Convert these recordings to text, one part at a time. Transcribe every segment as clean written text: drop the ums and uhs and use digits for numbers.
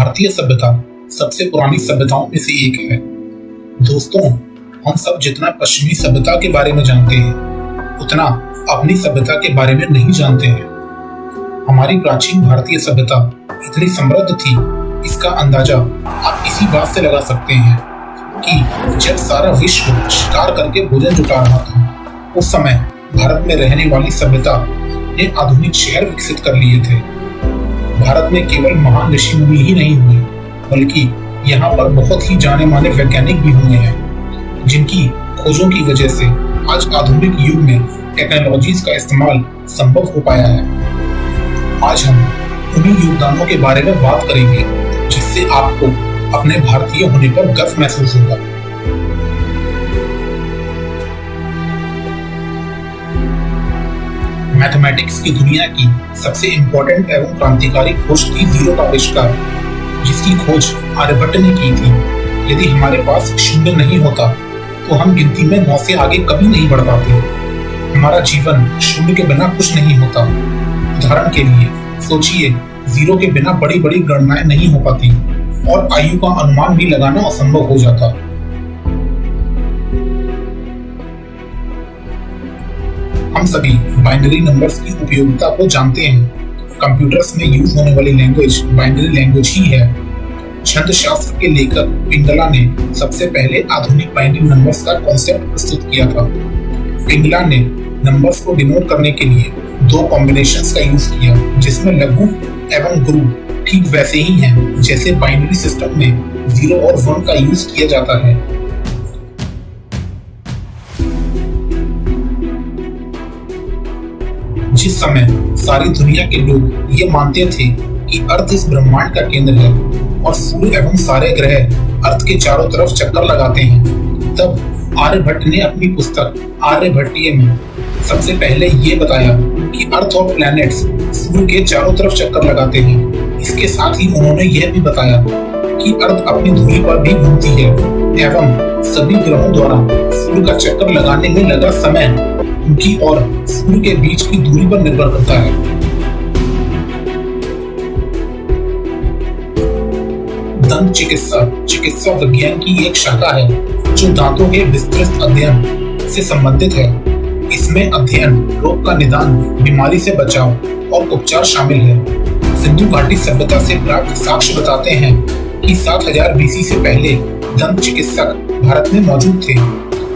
भारतीय सभ्यता सबसे पुरानी सभ्यताओं में से एक है। दोस्तों, हम सब जितना पश्चिमी सभ्यता के बारे में जानते हैं, उतना अपनी सभ्यता के बारे में नहीं जानते हैं। हमारी प्राचीन भारतीय सभ्यता इतनी समृद्ध थी, इसका अंदाजा आप इसी बात से लगा सकते हैं कि जब सारा विश्व शिकार करके भोजन जुटा रहा था, उस समय भारत में रहने वाली सभ्यता ने आधुनिक शहर विकसित कर लिए थे। भारत में केवल महान ऋषि मुनि ही नहीं हुए, बल्कि यहाँ पर बहुत ही जाने माने वैज्ञानिक भी हुए हैं, जिनकी खोजों की वजह से आज आधुनिक युग में टेक्नोलॉजीज का इस्तेमाल संभव हो पाया है। आज हम उन्हीं योगदानों के बारे में बात करेंगे, जिससे आपको अपने भारतीय होने पर गर्व महसूस होगा। मैथमेटिक्स की दुनिया की सबसे इंपॉर्टेंट एवं क्रांतिकारी खोज थी जीरो का आविष्कार, जिसकी खोज आर्यभट्ट ने की थी। यदि हमारे पास शून्य नहीं होता तो हम गिनती में 9 से आगे कभी नहीं बढ़ पाते। हमारा जीवन शून्य के बिना कुछ नहीं होता। उदाहरण के लिए सोचिए, जीरो के बिना बड़ी बड़ी गणनाएं नहीं हो पाती और आयु का अनुमान भी लगाना असंभव हो जाता। हम सभी बाइनरी नंबर्स की उपयोगिता को जानते हैं। कंप्यूटर्स में यूज होने वाली लैंग्वेज बाइनरी लैंग्वेज ही है। छंद शास्त्र के लेखक पिंगला ने सबसे पहले आधुनिक बाइनरी नंबर्स का कॉन्सेप्ट प्रस्तुत किया था। पिंगला ने नंबर्स को डिनोट करने के लिए 2 कॉम्बिनेशंस का यूज किया, जिसमें लघु एवं गुरु ठीक वैसे ही हैं जैसे बाइनरी सिस्टम में 0 और 1 का यूज किया जाता है। जिस समय सारी दुनिया के लोग ये मानते थे कि अर्थ इस ब्रह्मांड का केंद्र है और सूर्य एवं सारे ग्रह अर्थ के चारों तरफ चक्कर लगाते हैं, तब आर्यभट्ट ने अपनी पुस्तक आर्यभट्टीय में सबसे पहले ये बताया कि अर्थ और प्लैनेट्स सूर्य के चारों तरफ चक्कर लगाते हैं। इसके साथ ही उन्होंने यह भी बताया कि अर्थ अपनी धुरी पर भी घूमती है एवं सभी ग्रहों द्वारा सूर्य का चक्कर लगाने में लगा समय उनकी और सूर्य के बीच की दूरी पर निर्भर करता है। दंत चिकित्सा विज्ञान की एक शाखा है जो दांतों के विस्तृत अध्ययन से संबंधित है। इसमें अध्ययन, रोग का निदान, बीमारी से बचाव और उपचार शामिल है। सिंधु घाटी सभ्यता से प्राप्त साक्ष्य बताते हैं कि 7000 बीसी से पहले दंत चिकित्सक भारत में मौजूद थे।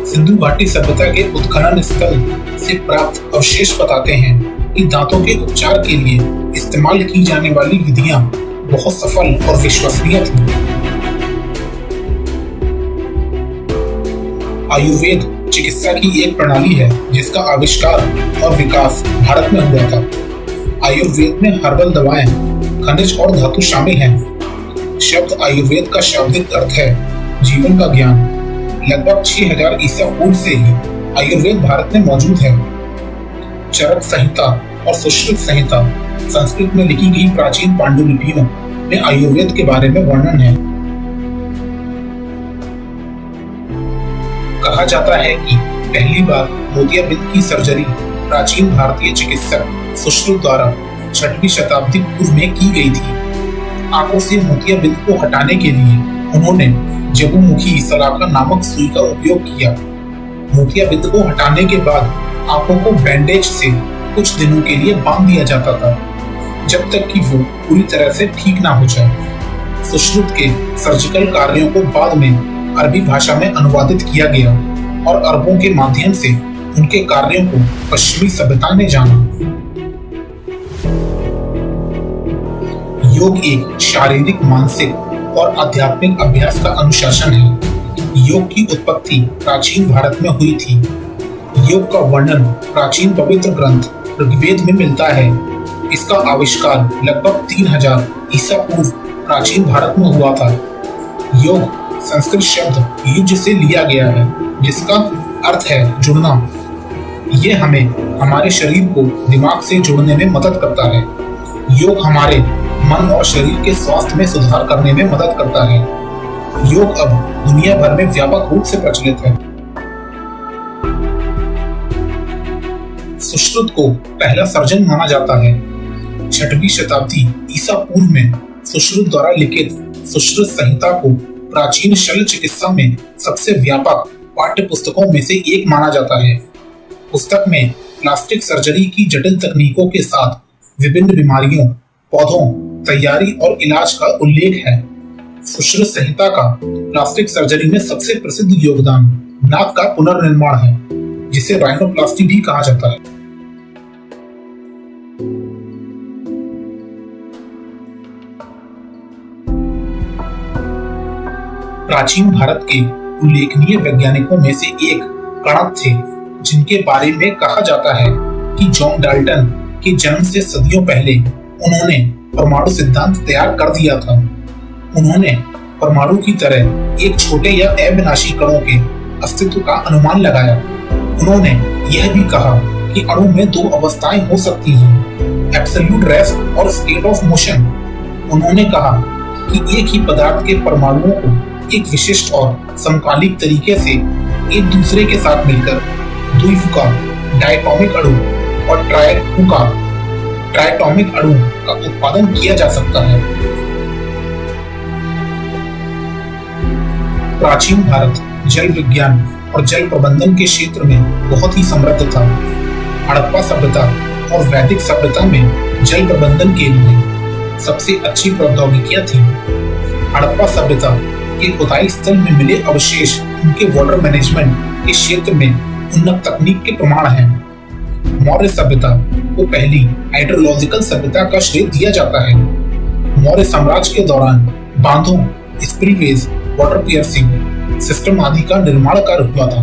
सिंधु घाटी सभ्यता के उत्खनन स्थल से प्राप्त अवशेष बताते हैं कि दांतों के उपचार के लिए इस्तेमाल की जाने वाली विधियां बहुत सफल और विश्वसनीय थीं। आयुर्वेद चिकित्सा की एक प्रणाली है जिसका आविष्कार और विकास भारत में हुआ था। आयुर्वेद में हर्बल दवाएं, खनिज और धातु शामिल हैं। शब्द आयुर्वेद का शाब्दिक अर्थ है जीवन का ज्ञान। लगभग 6000 ईसा पूर्व से ही आयुर्वेद भारत में मौजूद है। चरक संहिता और सुश्रुत संहिता संस्कृत में लिखी गई प्राचीन पांडुलिपियों में आयुर्वेद के बारे में वर्णन है। कहा जाता है कि पहली बार मोतियाबिंद की सर्जरी प्राचीन भारतीय चिकित्सक सुश्रुत द्वारा 6वीं शताब्दी पूर्व में की गई थी। आंखों से मोतियाबिंद को हटाने के लिए उन्होंने जबुमुखी सलाका नामक सुई का उपयोग किया। मोतियाबिंद को हटाने के बाद आंखों को बैंडेज से कुछ दिनों के लिए बांध दिया जाता था, जब तक कि वो पूरी तरह से ठीक ना हो जाए। सुश्रुत के सर्जिकल कार्यों को बाद में अरबी भाषा में अनुवादित किया गया और अरबों के माध्यम से उनके कार्यों को पश्चिमी सभ्यता ने जाना। योग एक शारीरिक, मानसिक और आध्यात्मिक अभ्यास का अनुशासन है। योग की उत्पत्ति प्राचीन भारत में हुई थी। योग का वर्णन प्राचीन पवित्र ग्रंथ ऋग्वेद में मिलता है। इसका आविष्कार लगभग 3000 ईसा पूर्व प्राचीन भारत में हुआ था। योग संस्कृत शब्द युज से लिया गया है, जिसका अर्थ है जुड़ना। ये हमें हमारे शरीर को दिमाग से जोड़ने में मदद करता है। योग हमारे मन और शरीर के स्वास्थ्य में सुधार करने में मदद करता है। योग अब दुनिया भर में व्यापक रूप से प्रचलित है। सुश्रुत को पहला सर्जन माना जाता है। 6वीं शताब्दी ईसा पूर्व में सुश्रुत द्वारा लिखित सुश्रुत संहिता को प्राचीन शल्य चिकित्सा में सबसे व्यापक पाठ्य पुस्तकों में से एक माना जाता है। पुस्तक में प्लास्टिक सर्जरी की जटिल तकनीकों के साथ विभिन्न बीमारियों, पौधों, तैयारी और इलाज का उल्लेख है। सुश्रुत संहिता का प्लास्टिक सर्जरी में सबसे प्रसिद्ध योगदान नाक का पुनर्निर्माण है, जिसे राइनोप्लास्टी भी कहा जाता है। प्राचीन भारत के उल्लेखनीय वैज्ञानिकों में से एक कणक थे, जिनके बारे में कहा जाता है कि जॉन डाल्टन के जन्म से सदियों पहले उन्होंने परमाणु सिद्धांत तैयार कर दिया था। उन्होंने परमाणु की तरह एक छोटे या अविनाशी कणों के अस्तित्व का अनुमान लगाया। उन्होंने यह भी कहा कि अणु में दो अवस्थाएं हो सकती हैं, एब्सोल्यूट रेस्ट और स्टेट ऑफ मोशन। उन्होंने कहा कि एक ही पदार्थ के परमाणुओं को एक विशिष्ट और समकालिक तरीके से एक दूसरे के साथ मिलकर द्विफुका डायटोमिक अणु और ट्राइफुका ट्राइटोमिक अणु का उत्पादन किया जा सकता है। प्राचीन भारत जल विज्ञान और जल प्रबंधन के क्षेत्र में बहुत ही समृद्ध था। हड़प्पा सभ्यता और वैदिक सभ्यता में जल प्रबंधन के लिए सबसे अच्छी प्रौद्योगिकियां थीं। हड़प्पा सभ्यता के खुदाई स्थल में मिले अवशेष उनके वाटर मैनेजमेंट के क्षेत्र में उन्नत तकनीक के प्रमाण हैं। मौर्य सभ्यता को पहली हाइड्रोलॉजिकल सभ्यता का श्रेय दिया जाता है। मौर्य साम्राज्य के दौरान बांधों, स्पिलवेज, वाटर पियर्सिंग सिस्टम आदि का निर्माण कार्य हुआ था।